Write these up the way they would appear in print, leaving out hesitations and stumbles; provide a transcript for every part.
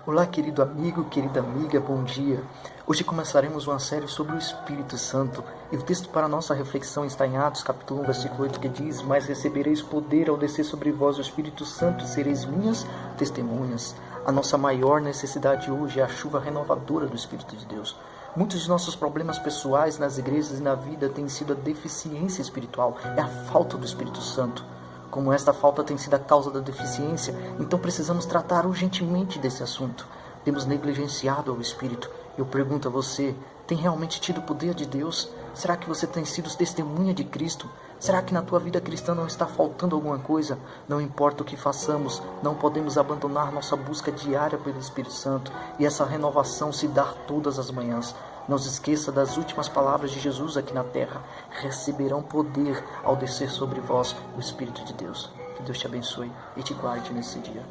Olá, querido amigo, querida amiga, bom dia. Hoje começaremos uma série sobre o Espírito Santo. E o texto para nossa reflexão está em Atos, capítulo 1, versículo 8, que diz: Mas recebereis poder ao descer sobre vós o Espírito Santo e sereis minhas testemunhas. A nossa maior necessidade hoje é a chuva renovadora do Espírito de Deus. Muitos de nossos problemas pessoais nas igrejas e na vida têm sido a deficiência espiritual, é a falta do Espírito Santo. Como esta falta tem sido a causa da deficiência, então precisamos tratar urgentemente desse assunto. Temos negligenciado ao Espírito. Eu pergunto a você, tem realmente tido o poder de Deus? Será que você tem sido testemunha de Cristo? Será que na tua vida cristã não está faltando alguma coisa? Não importa o que façamos, não podemos abandonar nossa busca diária pelo Espírito Santo e essa renovação se dar todas as manhãs. Não se esqueça das últimas palavras de Jesus aqui na terra. Receberão poder ao descer sobre vós o Espírito de Deus. Que Deus te abençoe e te guarde nesse dia.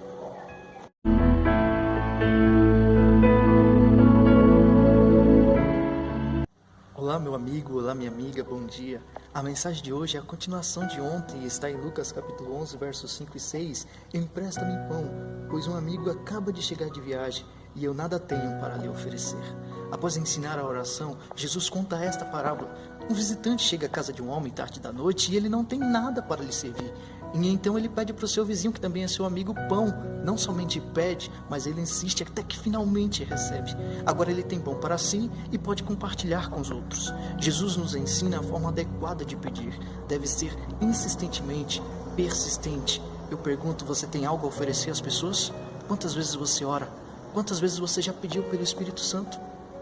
Olá, meu amigo, olá, minha amiga, bom dia. A mensagem de hoje é a continuação de ontem e está em Lucas capítulo 11, versos 5 e 6. Empresta-me pão, pois um amigo acaba de chegar de viagem e eu nada tenho para lhe oferecer. Após ensinar a oração, Jesus conta esta parábola. Um visitante chega à casa de um homem tarde da noite e ele não tem nada para lhe servir. E então ele pede para o seu vizinho, que também é seu amigo, pão. Não somente pede, mas ele insiste até que finalmente recebe. Agora ele tem pão para si e pode compartilhar com os outros. Jesus nos ensina a forma adequada de pedir. Deve ser insistentemente, persistente. Eu pergunto, você tem algo a oferecer às pessoas? Quantas vezes você ora? Quantas vezes você já pediu pelo Espírito Santo?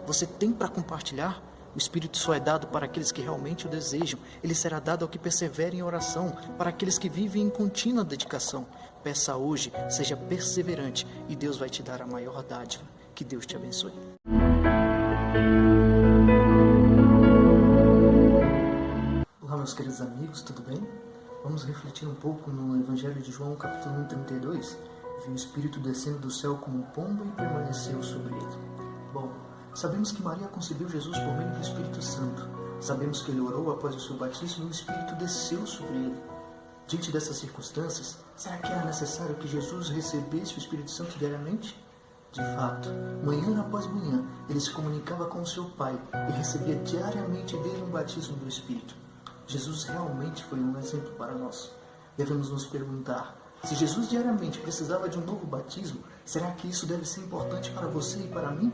Você tem para compartilhar? O Espírito só é dado para aqueles que realmente o desejam. Ele será dado ao que persevera em oração, para aqueles que vivem em contínua dedicação. Peça hoje, seja perseverante e Deus vai te dar a maior dádiva. Que Deus te abençoe. Olá, meus queridos amigos, tudo bem? Vamos refletir um pouco no Evangelho de João, capítulo 1, 32. Viu o Espírito descendo do céu como um pombo e permaneceu sobre ele. Bom, sabemos que Maria concebeu Jesus por meio do Espírito Santo. Sabemos que ele orou após o seu batismo e o Espírito desceu sobre ele. Diante dessas circunstâncias, será que era necessário que Jesus recebesse o Espírito Santo diariamente? De fato, manhã após manhã, ele se comunicava com o seu Pai e recebia diariamente dele um batismo do Espírito. Jesus realmente foi um exemplo para nós. Devemos nos perguntar, se Jesus diariamente precisava de um novo batismo, será que isso deve ser importante para você e para mim?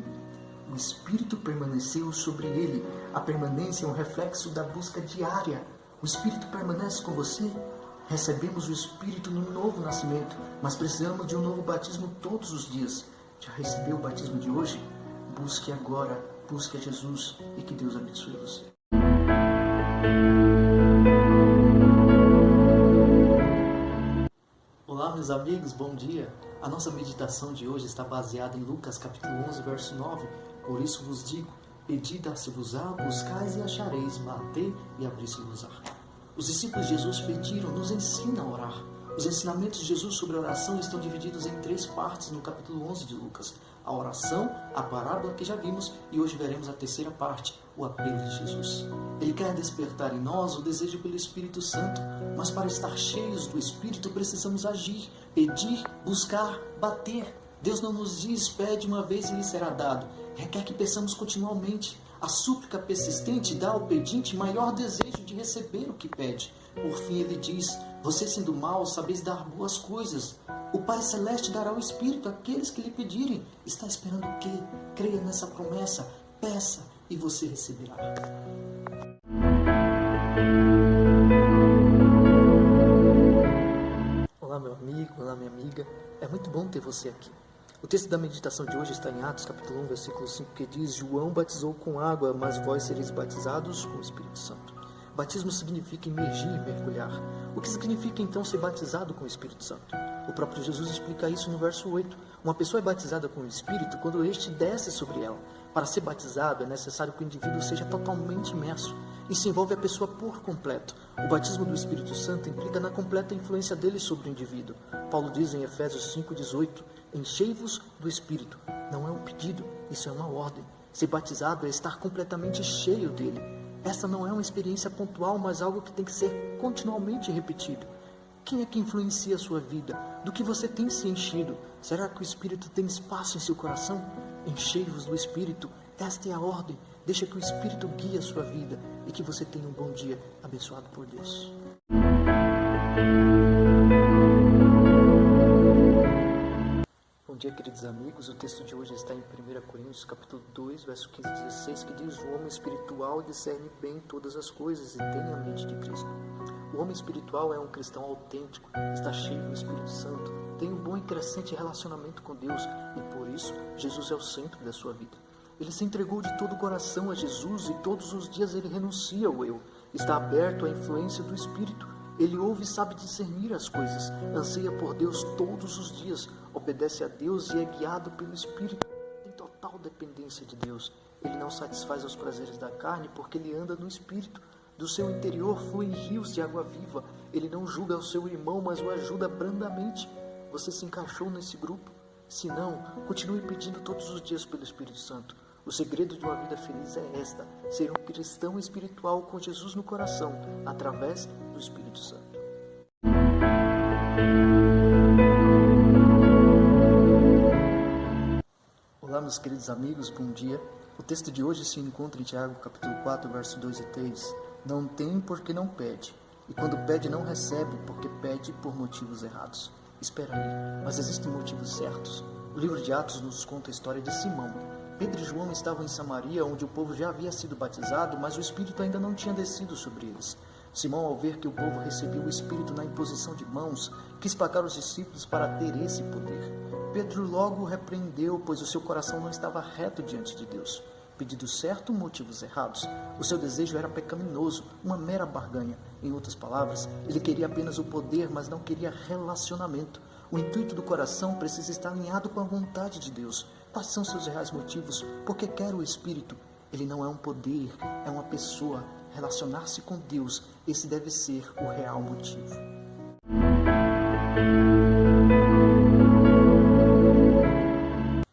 O Espírito permaneceu sobre ele. A permanência é um reflexo da busca diária. O Espírito permanece com você? Recebemos o Espírito no novo nascimento, mas precisamos de um novo batismo todos os dias. Já recebeu o batismo de hoje? Busque agora, busque a Jesus e que Deus abençoe você. Olá, meus amigos, bom dia. A nossa meditação de hoje está baseada em Lucas capítulo 11, verso 9. Por isso vos digo, pedi, dar-se-vos-á, buscais e achareis, batei e abri-se-vos-á. Os discípulos de Jesus pediram, nos ensina a orar. Os ensinamentos de Jesus sobre a oração estão divididos em 3 partes no capítulo 11 de Lucas. A oração, a parábola que já vimos e hoje veremos a 3ª parte, o apelo de Jesus. Ele quer despertar em nós o desejo pelo Espírito Santo, mas para estar cheios do Espírito precisamos agir, pedir, buscar, bater. Deus não nos diz, pede uma vez e lhe será dado. Requer que peçamos continuamente. A súplica persistente dá ao pedinte maior desejo de receber o que pede. Por fim ele diz, você sendo mau, sabeis dar boas coisas. O Pai Celeste dará o Espírito àqueles que lhe pedirem. Está esperando o quê? Creia nessa promessa, peça e você receberá. Olá, meu amigo, olá, minha amiga. É muito bom ter você aqui. O texto da meditação de hoje está em Atos, capítulo 1, versículo 5, que diz, João batizou com água, mas vós sereis batizados com o Espírito Santo. Batismo significa imergir, mergulhar. O que significa então ser batizado com o Espírito Santo? O próprio Jesus explica isso no verso 8. Uma pessoa é batizada com o Espírito quando este desce sobre ela. Para ser batizado é necessário que o indivíduo seja totalmente imerso. Isso envolve a pessoa por completo. O batismo do Espírito Santo implica na completa influência dele sobre o indivíduo. Paulo diz em Efésios 5,18, enchei-vos do Espírito. Não é um pedido, isso é uma ordem. Ser batizado é estar completamente cheio dele. Essa não é uma experiência pontual, mas algo que tem que ser continuamente repetido. Quem é que influencia a sua vida? Do que você tem se enchido? Será que o Espírito tem espaço em seu coração? Enchei-vos do Espírito. Esta é a ordem. Deixa que o Espírito guie a sua vida e que você tenha um bom dia abençoado por Deus. Bom dia, queridos amigos. O texto de hoje está em 1 Coríntios, capítulo 2, verso 15 e 16, que diz: o homem espiritual discerne bem todas as coisas e tem a mente de Cristo. O homem espiritual é um cristão autêntico, está cheio do Espírito Santo, tem um bom e crescente relacionamento com Deus e, por isso, Jesus é o centro da sua vida. Ele se entregou de todo o coração a Jesus e todos os dias ele renuncia ao eu. Está aberto à influência do Espírito. Ele ouve e sabe discernir as coisas, anseia por Deus todos os dias, obedece a Deus e é guiado pelo Espírito. Tem total dependência de Deus. Ele não satisfaz aos prazeres da carne porque ele anda no Espírito. Do seu interior fluem rios de água viva. Ele não julga o seu irmão, mas o ajuda brandamente. Você se encaixou nesse grupo? Se não, continue pedindo todos os dias pelo Espírito Santo. O segredo de uma vida feliz é esta: ser um cristão espiritual com Jesus no coração, através do Espírito Santo. Olá, meus queridos amigos, bom dia. O texto de hoje se encontra em Tiago, capítulo 4, verso 2 e 3. Não tem porque não pede, e quando pede não recebe porque pede por motivos errados. Espera aí, mas existem motivos certos. O livro de Atos nos conta a história de Simão. Pedro e João estavam em Samaria, onde o povo já havia sido batizado, mas o Espírito ainda não tinha descido sobre eles. Simão, ao ver que o povo recebeu o Espírito na imposição de mãos, quis pagar os discípulos para ter esse poder. Pedro logo o repreendeu, pois o seu coração não estava reto diante de Deus. Pedido certo, motivos errados. O seu desejo era pecaminoso, uma mera barganha. Em outras palavras, ele queria apenas o poder, mas não queria relacionamento. O intuito do coração precisa estar alinhado com a vontade de Deus. Quais são seus reais motivos? Porque quer o Espírito. Ele não é um poder, é uma pessoa. Relacionar-se com Deus, esse deve ser o real motivo.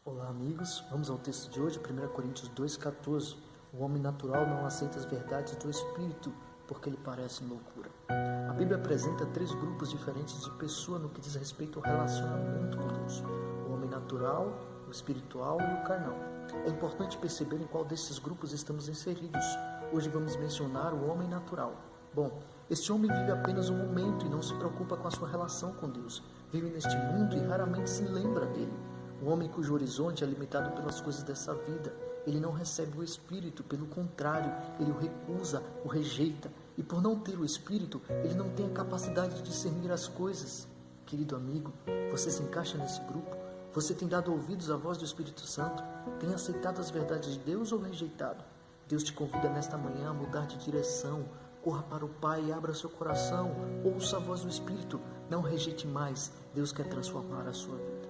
Olá, amigos. Vamos ao texto de hoje, 1 Coríntios 2,14. O homem natural não aceita as verdades do Espírito, porque lhe parecem loucura. A Bíblia apresenta 3 grupos diferentes de pessoa no que diz respeito ao relacionamento com Deus: o homem natural, o espiritual e o carnal. É importante perceber em qual desses grupos estamos inseridos. Hoje vamos mencionar o homem natural. Bom, este homem vive apenas um momento e não se preocupa com a sua relação com Deus. Vive neste mundo e raramente se lembra dele. O homem cujo horizonte é limitado pelas coisas dessa vida. Ele não recebe o Espírito, pelo contrário, ele o recusa, o rejeita. E por não ter o Espírito, ele não tem a capacidade de discernir as coisas. Querido amigo, você se encaixa nesse grupo? Você tem dado ouvidos à voz do Espírito Santo? Tem aceitado as verdades de Deus ou rejeitado? Deus te convida nesta manhã a mudar de direção. Corra para o Pai e abra seu coração. Ouça a voz do Espírito. Não rejeite mais. Deus quer transformar a sua vida.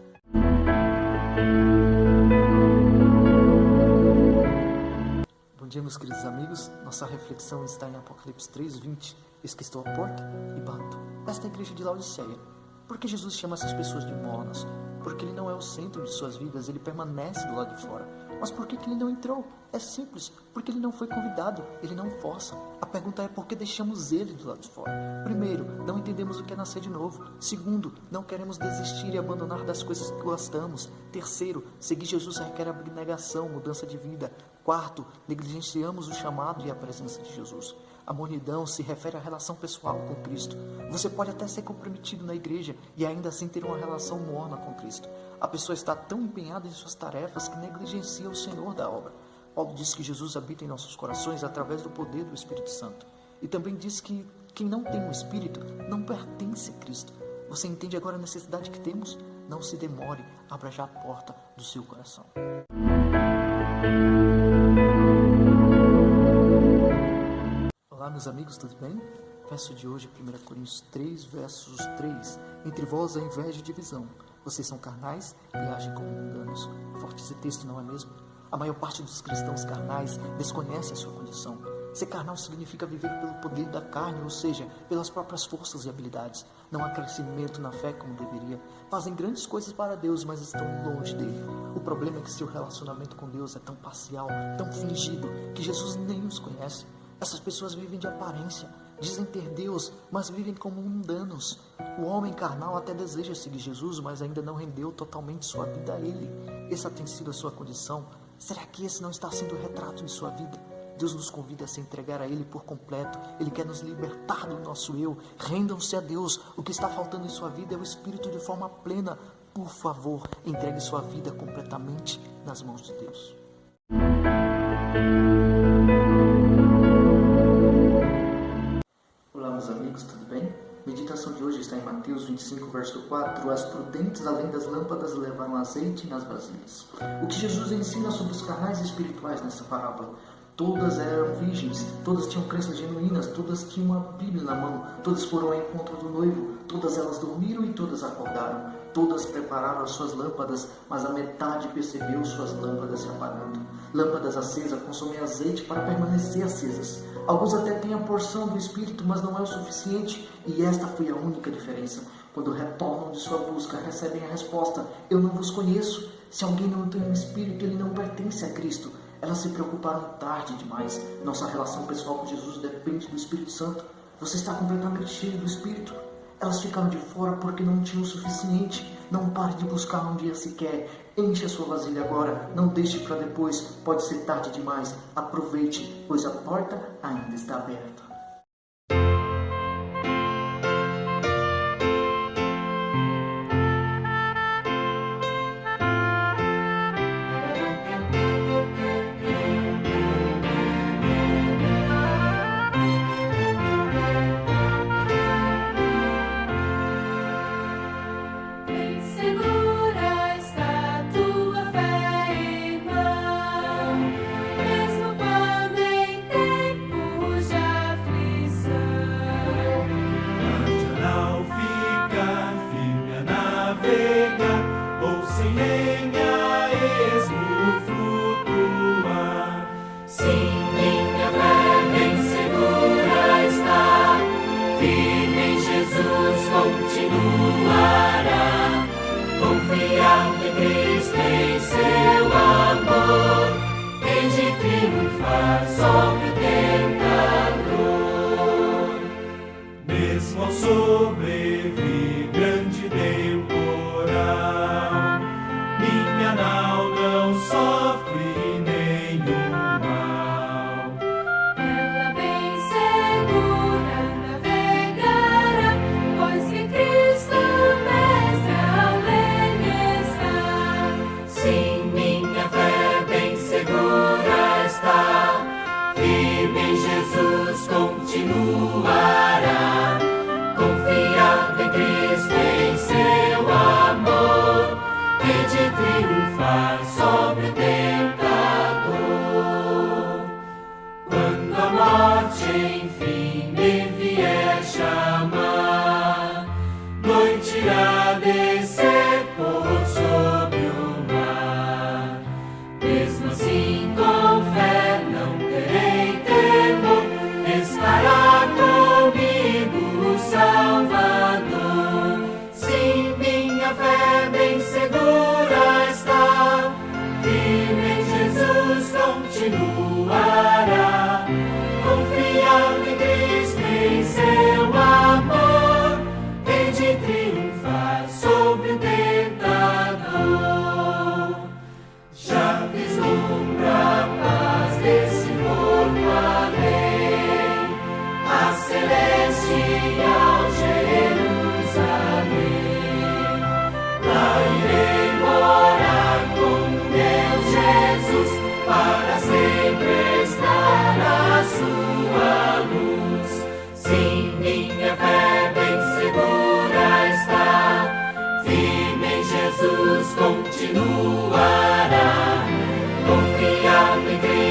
Bom dia, meus queridos amigos. Nossa reflexão está em Apocalipse 3:20. Eis que estou à porta e bato. Esta é a igreja de Laodiceia. Por que Jesus chama essas pessoas de mornas? Porque ele não é o centro de suas vidas, ele permanece do lado de fora. Mas por que ele não entrou? É simples, porque ele não foi convidado, ele não força. A pergunta é por que deixamos ele do lado de fora? Primeiro, não entendemos o que é nascer de novo. Segundo, não queremos desistir e abandonar das coisas que gostamos. Terceiro, seguir Jesus requer abnegação, mudança de vida. Quarto, negligenciamos o chamado e a presença de Jesus. A mornidão se refere à relação pessoal com Cristo. Você pode até ser comprometido na igreja e ainda assim ter uma relação morna com Cristo. A pessoa está tão empenhada em suas tarefas que negligencia o Senhor da obra. Paulo diz que Jesus habita em nossos corações através do poder do Espírito Santo. E também diz que quem não tem o Espírito não pertence a Cristo. Você entende agora a necessidade que temos? Não se demore, abra já a porta do seu coração. Olá, meus amigos, tudo bem? Verso de hoje, 1 Coríntios 3, versos 3. Entre vós há inveja e divisão. Vocês são carnais e agem como mundanos. Forte esse texto, não é mesmo? A maior parte dos cristãos carnais desconhece a sua condição. Ser carnal significa viver pelo poder da carne, ou seja, pelas próprias forças e habilidades. Não há crescimento na fé como deveria. Fazem grandes coisas para Deus, mas estão longe dele. O problema é que seu relacionamento com Deus é tão parcial, tão fingido, que Jesus nem os conhece. Essas pessoas vivem de aparência, dizem ter Deus, mas vivem como mundanos. O homem carnal até deseja seguir Jesus, mas ainda não rendeu totalmente sua vida a Ele. Essa tem sido a sua condição. Será que esse não está sendo o retrato de sua vida? Deus nos convida a se entregar a Ele por completo. Ele quer nos libertar do nosso eu. Rendam-se a Deus. O que está faltando em sua vida é o Espírito de forma plena. Por favor, entregue sua vida completamente nas mãos de Deus. Olá, meus amigos, tudo bem? Meditação de hoje está em Mateus 25, verso 4. As prudentes, além das lâmpadas, levaram azeite nas vasilhas. O que Jesus ensina sobre os canais espirituais nessa parábola? Todas eram virgens, todas tinham crenças genuínas, todas tinham uma Bíblia na mão, todas foram ao encontro do noivo, todas elas dormiram e todas acordaram. Todas prepararam as suas lâmpadas, mas a metade percebeu suas lâmpadas se apagando. Lâmpadas acesas consomem azeite para permanecer acesas. Alguns até têm a porção do Espírito, mas não é o suficiente, e esta foi a única diferença. Quando retornam de sua busca, recebem a resposta: eu não vos conheço. Se alguém não tem um Espírito, ele não pertence a Cristo. Elas se preocuparam tarde demais. Nossa relação pessoal com Jesus depende do Espírito Santo. Você está completamente cheio do Espírito? Elas ficaram de fora porque não tinham o suficiente. Não pare de buscar um dia sequer. Enche a sua vasilha agora. Não deixe para depois. Pode ser tarde demais. Aproveite, pois a porta ainda está aberta. Continuará confiando em Cristo, em seu amor, tem de triunfar sobre o tentador. Mesmo ao sobrevir grande temporal, minha nau não sofre nenhum mal. Ela bem segura navegará, pois que Cristo mestre além está. Sim, minha fé bem segura está, firme em Jesus continuará, confiando em Cristo, em seu amor, e de triunfar sobre o tentador. Quando a morte enfim me vier chamar, noite irá descer por sobre o mar. Mesmo assim com fé não terei temor, estará comigo o Salvador. Sim, minha fé bem segura está, firme em Jesus continuará, confiando em Cristo, em seu amor, tem de triunfar sobre o tentador. Já vislumbra a paz desse porto além, a celestial Jerusalém. Lá irei morar com meu Jesus, para sempre estar à sua luz. Sim, minha fé bem segura está, firme em Jesus continuará, confiando em Cristo.